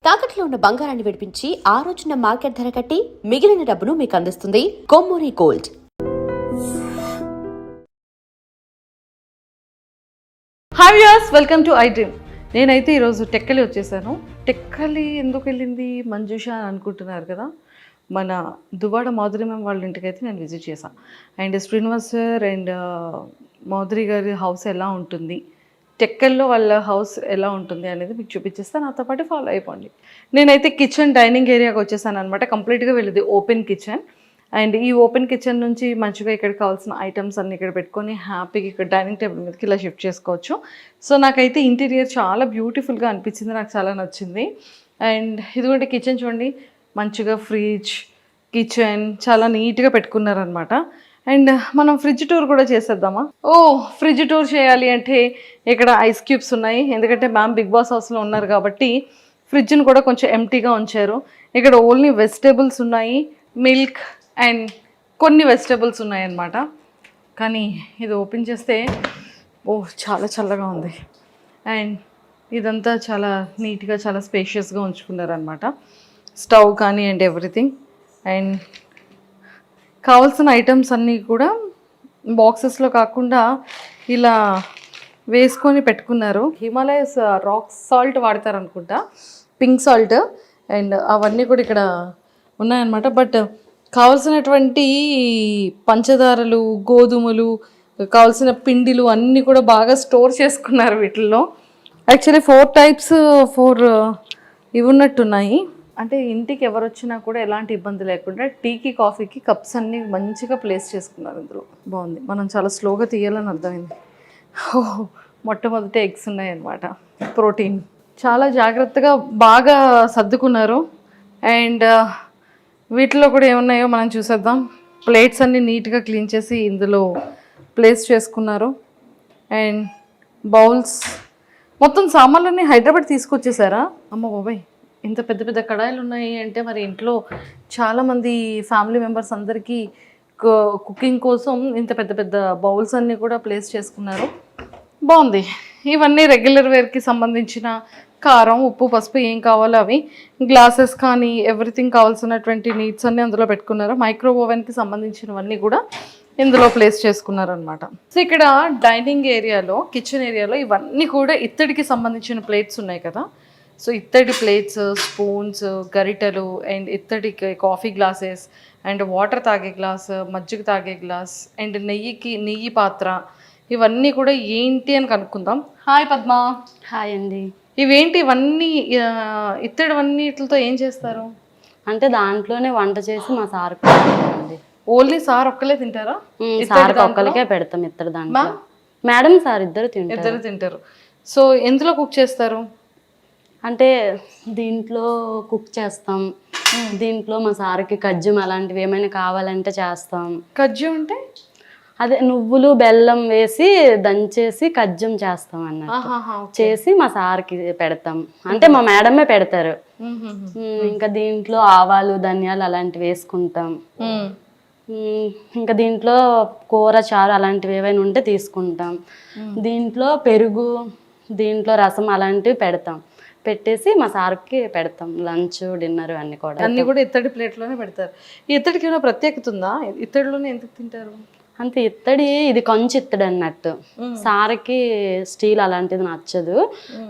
తాకట్లో ఉన్న బంగారాన్ని విడిపించి ఆ రోజున మార్కెట్ ధర కట్టి మిగిలిన డబ్బును మీకు అందిస్తుంది Kommuri gold. Hi viewers, welcome to I dream. నేనైతే ఈరోజు టెక్కలి వచ్చేసాను. టెక్కలి ఎందుకు వెళ్ళింది మంజుష అని అనుకుంటున్నారు కదా. మన దువ్వాడ మాధురి మ్యామ్ వాళ్ళ ఇంటికి అయితే నేను విజిట్ చేశాను. And Srinivas sir and Madhuri గారి హౌస్ ఎలా ఉంటుంది, టెక్కల్లో వాళ్ళ హౌస్ ఎలా ఉంటుంది అనేది మీకు చూపించేస్తాను. నాతో పాటు ఫాలో అయిపోండి. నేనైతే కిచెన్ డైనింగ్ ఏరియాకి వచ్చేసాను అనమాట. కంప్లీట్గా వెళ్ళేది ఓపెన్ కిచెన్. అండ్ ఈ ఓపెన్ కిచెన్ నుంచి మంచిగా ఇక్కడ కావాల్సిన ఐటమ్స్ అన్ని ఇక్కడ పెట్టుకొని హ్యాపీగా ఇక్కడ డైనింగ్ టేబుల్ మీదకి ఇలా షిఫ్ట్ చేసుకోవచ్చు. సో నాకైతే ఇంటీరియర్ చాలా బ్యూటిఫుల్గా అనిపించింది, నాకు చాలా నచ్చింది. అండ్ ఇదిగోండి కిచెన్ చూడండి, మంచిగా ఫ్రిడ్జ్, కిచెన్ చాలా నీట్గా పెట్టుకున్నారనమాట. అండ్ మనం ఫ్రిడ్జ్ టూర్ కూడా చేసేద్దామా? ఫ్రిడ్జ్ టూర్ చేయాలి అంటే ఇక్కడ ఐస్ క్యూబ్స్ ఉన్నాయి, ఎందుకంటే మ్యామ్ బిగ్ బాస్ హౌస్లో ఉన్నారు కాబట్టి ఫ్రిడ్జ్ని కూడా కొంచెం ఎంటీగా ఉంచారు. ఇక్కడ ఓన్లీ వెజిటేబుల్స్ ఉన్నాయి, మిల్క్ అండ్ కొన్ని వెజిటేబుల్స్ ఉన్నాయన్నమాట. కానీ ఇది ఓపెన్ చేస్తే చాలా చల్లగా ఉంది. అండ్ ఇదంతా చాలా నీట్గా చాలా స్పేషియస్గా ఉంచుకున్నారనమాట. స్టవ్ కానీ అండ్ ఎవ్రీథింగ్. అండ్ కావాల్సిన ఐటమ్స్ అన్నీ కూడా బాక్సెస్లో కాకుండా ఇలా వేసుకొని పెట్టుకున్నారు. హిమాలయస్ రాక్ సాల్ట్ వాడతారు అనుకుంటా, పింక్ సాల్ట్. అండ్ అవన్నీ కూడా ఇక్కడ ఉన్నాయన్నమాట. బట్ కావాల్సినటువంటి పంచదారలు, గోధుమలు, కావాల్సిన పిండిలు అన్నీ కూడా బాగా స్టోర్ చేసుకున్నారు వీటిల్లో. యాక్చువల్లీ 4 types ఇవి ఉన్నట్టున్నాయి. అంటే ఇంటికి ఎవరు వచ్చినా కూడా ఎలాంటి ఇబ్బంది లేకుండా టీకి కాఫీకి కప్స్ అన్నీ మంచిగా ప్లేస్ చేసుకున్నారు ఇందులో. బాగుంది. మనం చాలా స్లోగా తీయాలని అర్థమైంది. మొట్టమొదటి ఎగ్స్ ఉన్నాయన్నమాట, ప్రోటీన్. చాలా జాగ్రత్తగా బాగా సర్దుకున్నారు. అండ్ వీటిలో కూడా ఏమున్నాయో మనం చూసేద్దాం. ప్లేట్స్ అన్నీ నీట్గా క్లీన్ చేసి ఇందులో ప్లేస్ చేసుకున్నారు. అండ్ బౌల్స్, మొత్తం సామాన్లన్నీ హైదరాబాద్ తీసుకొచ్చేసారా? అమ్మ బాబాయ్, ఇంత పెద్ద పెద్ద కడాయిలు ఉన్నాయి అంటే మరి ఇంట్లో చాలామంది ఫ్యామిలీ మెంబర్స్ అందరికీ కుకింగ్ కోసం ఇంత పెద్ద పెద్ద బౌల్స్ అన్నీ కూడా ప్లేస్ చేసుకున్నారు. బాగుంది. ఇవన్నీ రెగ్యులర్ వేర్కి సంబంధించిన కారం, ఉప్పు, పసుపు ఏం కావాలో అవి, గ్లాసెస్ కానీ ఎవ్రీథింగ్ కావాల్సినటువంటి నీడ్స్ అన్నీ అందులో పెట్టుకున్నారు. మైక్రో ఓవెన్కి సంబంధించినవన్నీ కూడా ఇందులో ప్లేస్ చేసుకున్నారనమాట. సో ఇక్కడ డైనింగ్ ఏరియాలో, కిచెన్ ఏరియాలో ఇవన్నీ కూడా ఇత్తడికి సంబంధించిన ప్లేట్స్ ఉన్నాయి కదా. సో ఇత్తడి ప్లేట్స్, స్పూన్స్, గరిటెలు అండ్ ఇత్తడి కాఫీ గ్లాసెస్ అండ్ వాటర్ తాగే గ్లాస్, మజ్జిగ తాగే గ్లాస్ అండ్ నెయ్యి పాత్ర, ఇవన్నీ కూడా ఏంటి అని కనుక్కుందాం. హాయ్ పద్మ. హాయ్ అండి. ఇవేంటి ఇవన్నీ? ఇత్తడివన్నిటితో ఏం చేస్తారు? అంటే దాంట్లోనే వంట చేసి మా సార్ అండి. ఓన్లీ సార్ ఒక్కలే తింటారా? సార్ ఒక్కరికే పెడతాం ఇత్తడి దాంట్లో. మేడం సార్ ఇద్దరు తింటారు. సో ఎందులో కుక్ చేస్తారు? అంటే దీంట్లో కుక్ చేస్తాం. దీంట్లో మా సార్కి కజ్జం అలాంటివి ఏమైనా కావాలంటే చేస్తాం. కజ్జం అంటే అదే నువ్వులు బెల్లం వేసి దంచేసి కజ్జం చేస్తాం అన్నట్టు చేసి మా సార్కి పెడతాం. అంటే మా మేడమే పెడతారు. ఇంకా దీంట్లో ఆవాలు, ధనియాలు అలాంటివి వేసుకుంటాం. ఇంకా దీంట్లో కూర, చారు అలాంటివి ఏవైనా ఉంటే తీసుకుంటాం. దీంట్లో పెరుగు, దీంట్లో రసం అలాంటివి పెడతాం. పెట్టేసి మా సార్కి పెడతాం. లంచ్, డిన్నర్ అన్నీ కూడా ఇత్తడి ప్లేట్లోనే పెడతారు. ఈ ఇత్తడికి ఏమైనా ప్రత్యేకత ఉందా? ఇత్తడిలోనే ఎందుకు తింటారు? అంటే ఇత్తడి, ఇది కంచు ఇత్తడి అన్నట్టు. సార్కి స్టీల్ అలాంటిది నచ్చదు,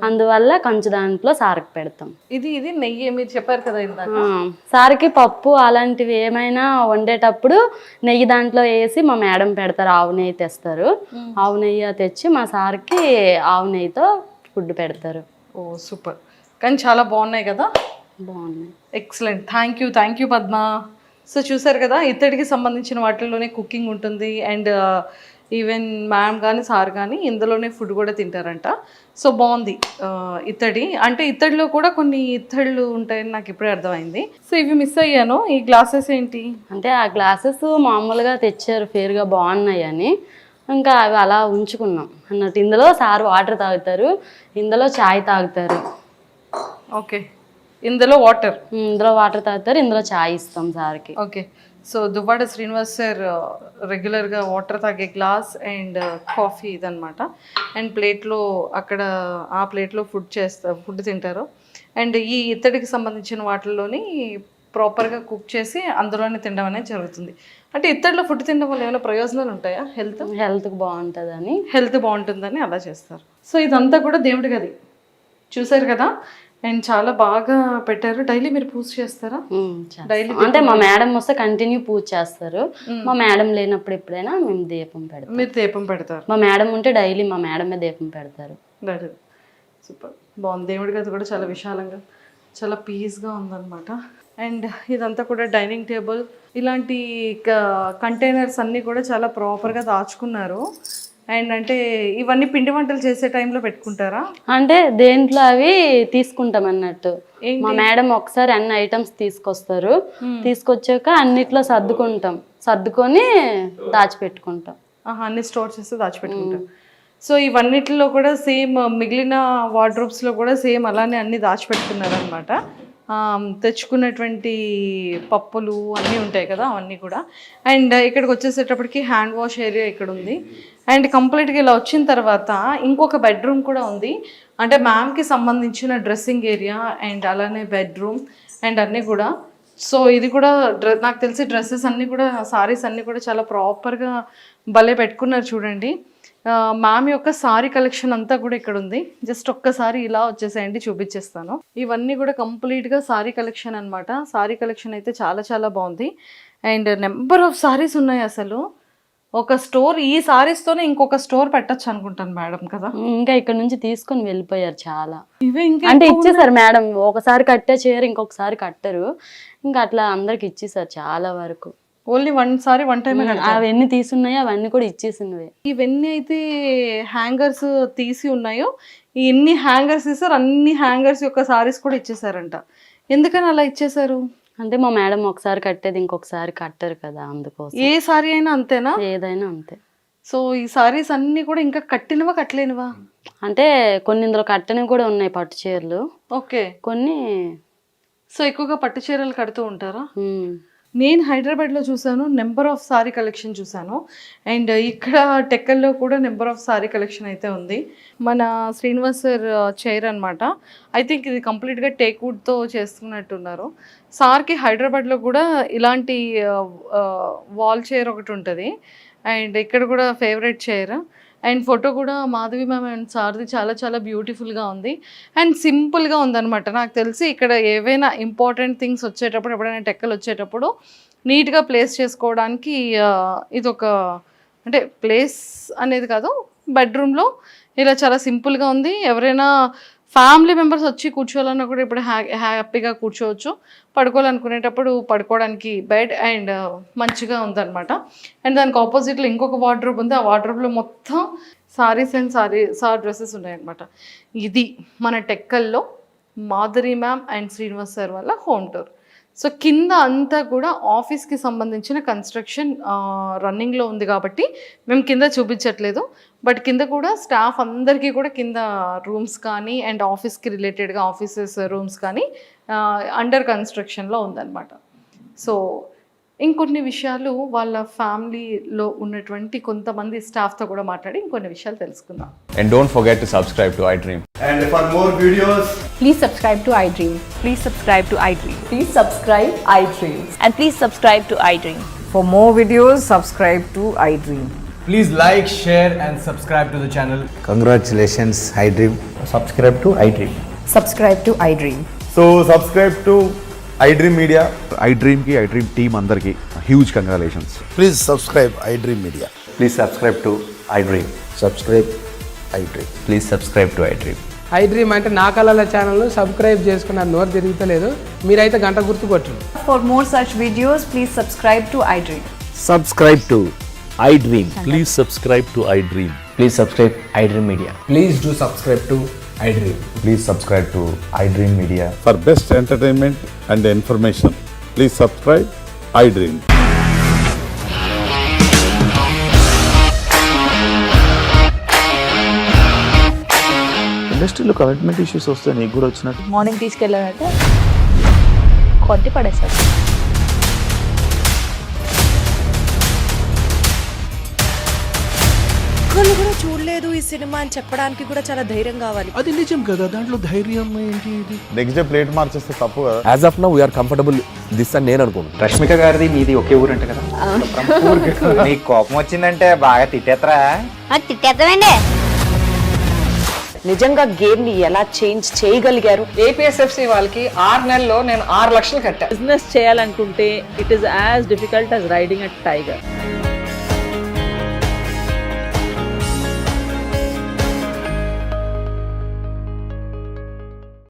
అందువల్ల కంచు దాంట్లో సార్కి పెడతాం. ఇది నెయ్యి మీరు చెప్పారు కదా ఇందాక. సార్కి పప్పు అలాంటివి ఏమైనా వండేటప్పుడు నెయ్యి దాంట్లో వేసి మా మేడం పెడతారు. ఆవు నెయ్యి తెస్తారు. ఆవు నెయ్యి తెచ్చి మా సార్కి ఆవు నెయ్యితో ఫుడ్ పెడతారు. సూపర్. కానీ చాలా బాగున్నాయి కదా. బాగున్నాయి. Excellent. Thank you Padma. So చూసారు కదా, ఇత్తడికి సంబంధించిన వాటిల్లోనే కుకింగ్ ఉంటుంది. అండ్ ఈవెన్ మ్యామ్ కానీ సార్ కానీ ఇందులోనే ఫుడ్ కూడా తింటారంట. సో బాగుంది. ఇత్తడి అంటే ఇత్తడిలో కూడా కొన్ని ఇత్తళ్ళు ఉంటాయని నాకు ఇప్పుడే అర్థమైంది. సో ఇవి మిస్ అయ్యాను. ఈ గ్లాసెస్ ఏంటి అంటే ఆ గ్లాసెస్ మామూలుగా తెచ్చారు, ఫేర్గా బాగున్నాయి అని. ఇంకా అవి అలా ఉంచుకున్నాం అన్నట్టు. ఇందులో సార్ వాటర్ తాగుతారు, ఇందులో చాయ్ తాగుతారు. ఓకే, ఇందులో వాటర్ తాగుతారు, ఇందులో చాయ్ ఇస్తాం సార్కి. Okay. So Duvvada Srinivas sir రెగ్యులర్గా వాటర్ తాగే గ్లాస్ అండ్ కాఫీ ఇదనమాట. అండ్ ప్లేట్లో అక్కడ ఆ ప్లేట్లో ఫుడ్ తింటారు. అండ్ ఈ ఇత్తడికి సంబంధించిన వాటిల్లోని ప్రాపర్గా కుక్ చేసి అందులోనే తినడం అనేది జరుగుతుంది. అంటే ఇత్తడిలో ఫుడ్ తినడం వల్ల ఏమైనా ప్రయోజనాలు ఉంటాయా? హెల్త్కి బాగుంటుందని. హెల్త్ బాగుంటుందని అలా చేస్తారు. సో ఇదంతా కూడా దేవుడి గది చూసారు కదా, అండ్ చాలా బాగా పెట్టారు. డైలీ మీరు పూజ చేస్తారా? డైలీ అంటే మా మేడం వస్తే కంటిన్యూ పూజ చేస్తారు. మా మేడం లేనప్పుడు ఎప్పుడైనా మేము దీపం పెడతాం. మీరు దీపం పెడతారు? మా మేడం ఉంటే డైలీ మా మేడమే దీపం పెడతారు. సూపర్ బాగుంది. దేవుడి గది కూడా చాలా విశాలంగా చాలా పీస్గా ఉందన్నమాట. అండ్ ఇదంతా కూడా డైనింగ్ టేబుల్, ఇలాంటి కంటైనర్స్ అన్నీ కూడా చాలా ప్రాపర్గా దాచుకున్నారు. అండ్ అంటే ఇవన్నీ పిండి వంటలు చేసే టైంలో పెట్టుకుంటారా? అంటే దేంట్లో అవి తీసుకుంటాం అన్నట్టు. మా మేడం ఒకసారి అన్ని ఐటమ్స్ తీసుకొస్తారు, తీసుకొచ్చాక అన్నిట్లో సర్దుకొని దాచిపెట్టుకుంటాం. అన్ని స్టోర్ చేస్తే దాచిపెట్టుకుంటాం. సో ఇవన్నిటిలో కూడా సేమ్ మిగిలిన వార్డ్రోబ్స్లో కూడా సేమ్ అలానే అన్ని దాచిపెట్టుకున్నారు అనమాట. తెచ్చుకున్నటువంటి పప్పులు అన్నీ ఉంటాయి కదా, అవన్నీ కూడా. అండ్ ఇక్కడికి వచ్చేసేటప్పటికి హ్యాండ్ వాష్ ఏరియా ఇక్కడ ఉంది. అండ్ కంప్లీట్గా ఇలా వచ్చిన తర్వాత ఇంకొక బెడ్రూమ్ కూడా ఉంది. అంటే మ్యామ్కి సంబంధించిన డ్రెస్సింగ్ ఏరియా అండ్ అలానే బెడ్రూమ్ అండ్ అన్నీ కూడా. సో ఇది కూడా నాకు తెలిసి డ్రెస్సెస్ అన్నీ కూడా, సారీస్ అన్నీ కూడా చాలా ప్రాపర్గా భలే పెట్టుకున్నారు చూడండి. మ్యామ్ యొక్క సారీ కలెక్షన్ అంతా కూడా ఇక్కడ ఉంది. జస్ట్ ఒక్కసారి ఇలా వచ్చేసేయండి, చూపించేస్తాను. ఇవన్నీ కూడా కంప్లీట్గా సారీ కలెక్షన్ అనమాట. సారీ కలెక్షన్ అయితే చాలా చాలా బాగుంది. అండ్ నెంబర్ ఆఫ్ సారీస్ ఉన్నాయి. అసలు ఒక స్టోర్, ఈ సారీస్తోనే ఇంకొక స్టోర్ పెట్టచ్చు అనుకుంటాను మేడం కదా. ఇంకా ఇక్కడ నుంచి తీసుకొని వెళ్ళిపోయారు చాలా. ఇవే ఇంకా అంటే ఇచ్చేసారు మేడం. ఒకసారి కట్టే చీర ఇంకొకసారి కట్టరు, ఇంకా అట్లా అందరికి ఇచ్చేసారు చాలా వరకు. ఓన్లీ వన్ టైం అవన్నీ తీసున్నాయో అవన్నీ కూడా ఇచ్చేసినవే. ఇవన్నీ అయితే హ్యాంగర్స్ తీసి ఉన్నాయో, ఎన్ని హ్యాంగర్స్ ఇస్తారు అన్ని హ్యాంగర్స్ యొక్క సారీస్ కూడా ఇచ్చేసారంట. ఎందుకని అలా ఇచ్చేసారు? అంటే మా మేడం ఒకసారి కట్టేది ఇంకొకసారి కట్టరు కదా, అందుకోసం. ఏ సారీ అయినా అంతేనా? ఏదైనా అంతే. సో ఈ సారీస్ అన్ని కూడా ఇంకా కట్టినవా కట్టలేనివా? అంటే కొన్ని ఇందులో కట్టనివి కూడా ఉన్నాయి, పట్టు చీరలు. ఓకే, కొన్ని. సో ఎక్కువగా పట్టు చీరలు కడుతూ ఉంటారా? నేను హైదరాబాద్లో చూసాను, నెంబర్ ఆఫ్ సారీ కలెక్షన్ చూసాను. అండ్ ఇక్కడ టెక్కల్లో కూడా నెంబర్ ఆఫ్ సారీ కలెక్షన్ అయితే ఉంది. మన శ్రీనివాస్ సార్ చైర్ అనమాట. ఐ థింక్ ఇది కంప్లీట్గా టేక్ వుడ్తో చేస్తున్నట్టున్నారు. సార్కి హైదరాబాద్లో కూడా ఇలాంటి వాల్ చైర్ ఒకటి ఉంటుంది. అండ్ ఇక్కడ కూడా ఫేవరెట్ చైర్. అండ్ ఫోటో కూడా మాధవి మ్యామ్ అండ్ సార్ది చాలా చాలా బ్యూటిఫుల్గా ఉంది. అండ్ సింపుల్గా ఉందన్నమాట. నాకు తెలిసి ఇక్కడ ఏవైనా ఇంపార్టెంట్ థింగ్స్ వచ్చేటప్పుడు, ఎప్పుడైనా టెక్కలు వచ్చేటప్పుడు నీట్గా ప్లేస్ చేసుకోవడానికి ఇది ఒక, అంటే ప్లేస్ అనేది కాదు, బెడ్రూమ్లో ఇలా చాలా సింపుల్గా ఉంది. ఎవరైనా ఫ్యామిలీ మెంబర్స్ వచ్చి కూర్చోవాలన్నా కూడా ఇప్పుడు హ్యాపీగా కూర్చోవచ్చు. పడుకోవాలనుకునేటప్పుడు పడుకోవడానికి బెడ్ అండ్ మంచిగా ఉందన్నమాట. అండ్ దానికి ఆపోజిట్లో ఇంకొక వార్డ్రోబ్ ఉంది. ఆ వార్డ్రోబ్లో మొత్తం సారీస్ అండ్ సార్ డ్రెస్సెస్ ఉన్నాయన్నమాట. ఇది మన టెక్కల్లో Madhuri ma'am and Srinivas sir వల్ల హోమ్ టూర్. సో కింద అంతా కూడా ఆఫీస్కి సంబంధించిన కన్స్ట్రక్షన్ రన్నింగ్లో ఉంది కాబట్టి మేము కింద చూపించట్లేదు. బట్ కింద కూడా స్టాఫ్ అందరికీ కూడా కింద రూమ్స్ కానీ అండ్ ఆఫీస్కి రిలేటెడ్గా ఆఫీసెస్ రూమ్స్ కానీ అండర్ కన్స్ట్రక్షన్లో ఉందన్నమాట. సో ఇంకొన్ని విషయాలు వాళ్ళ ఫ్యామిలీలో ఉన్నటువంటి కొంతమంది స్టాఫ్తో కూడా మాట్లాడి ఇంకొన్ని విషయాలు తెలుసుకుందాం. And don't forget to subscribe to iDream. And for more videos, Please subscribe to iDream. Please subscribe to iDream. Please subscribe iDream. And please subscribe to iDream. For more videos, subscribe to iDream. please like, share and subscribe to the channel. Congratulations, iDream. Subscribe to iDream. Subscribe to iDream. So subscribe to iDream Media. iDream ki iDream team andarki huge congratulations. Please subscribe iDream Media. Please subscribe to iDream. Subscribe iDream. Please subscribe to iDream. iDream అంటే నా కళల channel subscribe చేసుకున్న నోరు తిరుగుతలేదు, మీరైతే గంట గుర్తు కొట్టండి. For more such videos, please subscribe to iDream. Subscribe to iDream. Please subscribe to iDream. Please subscribe iDream Media. Please do subscribe to iDream. Please subscribe to iDream Media. For best entertainment and information, please subscribe iDream. ఇండస్ట్రీలో commitment issues వస్తే నీకు కూడా వచ్చినట్టు morning తీసుకెళ్ళాలంటే కొట్టి పడేసాడు. ఒక్కళ్ళు కూడా చూడలేదు ఈ సినిమా అని చెప్పడానికి కూడా చాలా ధైర్యం కావాలి. అది నిజం కదా, దాంట్లో ధైర్యం ఏంటి? ఇది నెక్స్ట్ డే ప్లేట్ మార్చేస్తే తప్పు కదా. As of now we are comfortable this అని నేను అనుకుంటున్నాను. రష్మిక గారిది మీది ఒకే ఊరంట కదా. నీకు కోపం వచ్చిందంటే బాగా తిట్టేత్తరా? తిట్టేద్దామండి. నిజంగా గేమ్ ని ఎలా చేంజ్ చేయగలిగారు? ఏపీఎస్ఎఫ్సి వాళ్ళకి 6 నెలల్లో నేను 6 లక్షలు కట్టా. బిజినెస్ చేయాలనుకుంటే it is as difficult as riding a tiger.